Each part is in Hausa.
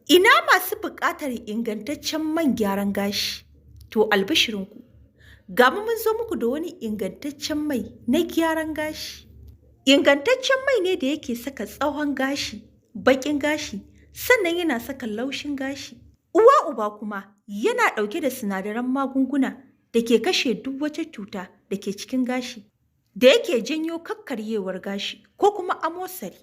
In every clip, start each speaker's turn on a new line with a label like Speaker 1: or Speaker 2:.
Speaker 1: Ina masu buƙatar ingantaccen man gyaran gashi? To albishirinku, ga mu mun zo muku da wani ingantaccen mai na gyaran gashi. Ingantaccen mai ne da yake saka tsawon gashi, baƙin gashi, sannan yana saka laushin gashi. Uwa uba kuma yana ɗauke da sinadaran magunguna da ke kashe duk wata cuta da ke cikin gashi, da yake janyo kakkaryewar gashi ko kuma amosari.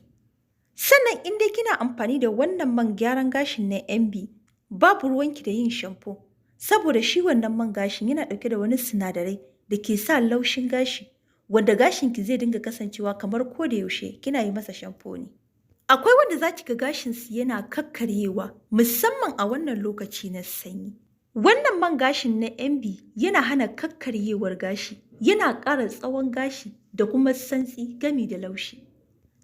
Speaker 1: Sannan in dai kina amfani da wannan man gyaran gashin na MB, babu ruwanki da yin shamfo, saboda shi wannan man gashin yana ɗauke da wani sinadarai da ke sa laushin gashi, wanda gashinki zai dinga kasancewa kamar ko da yaushe kina yi masa shamfo ne. Akwai wanda za ki ga gashinsu yana kakkaryewa, musamman a wannan lokaci na sanyi. Wannan man gashin na MB yana hana kakkaryewar gashi, yana ƙara tsawon gashi da kuma santsi gami da laushi.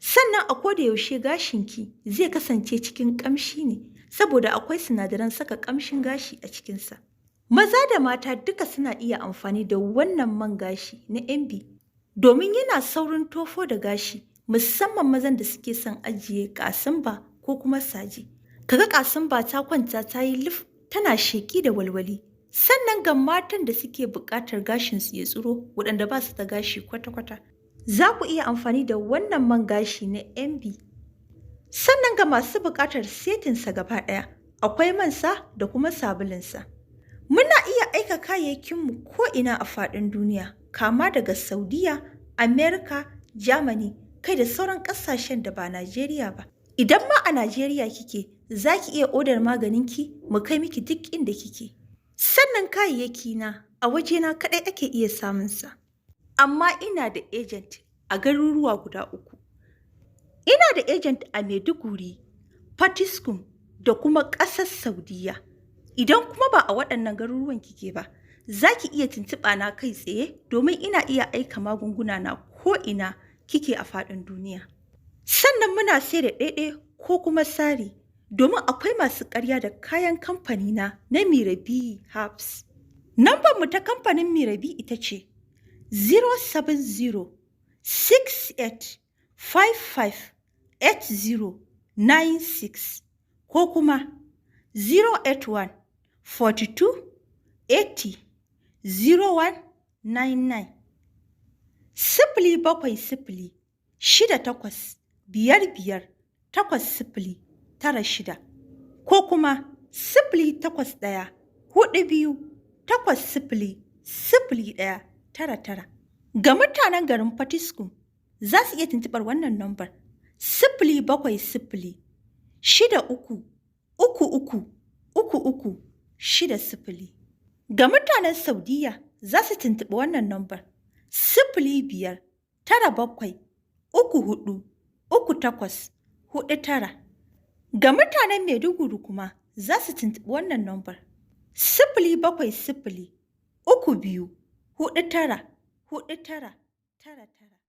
Speaker 1: Sannan a koda yaushe gashinki zai kasance cikin ƙamshi ne, saboda akwai sinadaran saka ƙamshin gashi a cikinsa. Maza da mata duka suna iya amfani da wannan man gashi na MB, domin yana saurin tofo da gashi, musamman mazan da suke son ajiye ƙasimba ko kuma saje. Kaga ƙasimba ta kwanta ta yi lif, tana sheƙi da walwali. Sannan ga matan da suke buƙatar gashinsu ya tsiro, waɗanda ba su da gashi kwata-kwata, za ku iya amfani da wannan man gashi na MB. Sannan ga masu buƙatar setinsa gaba ɗaya, akwai mansa da kuma sabulunsa. Muna iya aika kayayyakinmu ko'ina a faɗin duniya, kama daga Saudiya, Amerika, Germany, kai da sauran ƙasashen da ba Najeriya ba. Idan ma a Najeriya kike, za ki iya odar maganinki mu kai miki duk inda kike. Sannan kayayyakina a wajena kaɗai ake iya samunsa. Amma ina da agent a garuruwa guda 3. Ina da agent a Maiduguri, Fatiskum da kuma ƙasar Saudiya. Idan kuma ba a waɗannan garuruwan kike ba, za ki iya tuntuɓa na kai tsaye, domin ina iya aika magunguna na ko'ina kike a faɗin duniya. Sannan muna sai da ɗaiɗai ko kuma sari, domin akwai masu ƙarya da kayan kamfanina na Mirabi Herbs. Nambar mu ta kamfanin Mirabi ita ce 070-6855-8096 ko kuma 081-42-80-0199. 070-6855-8096 ko kuma 081-42-80-0199. Ga mutanen garin Fatiskum za su iya tuntuɓar wannan nambar 070-63-33-33-60. Ga mutanen Saudiya za su tuntuɓi wannan nambar 05-97-34-38-49. Ga mutanen Maiduguri kuma za su tuntuɓi wannan nambar 070-32-49-4999.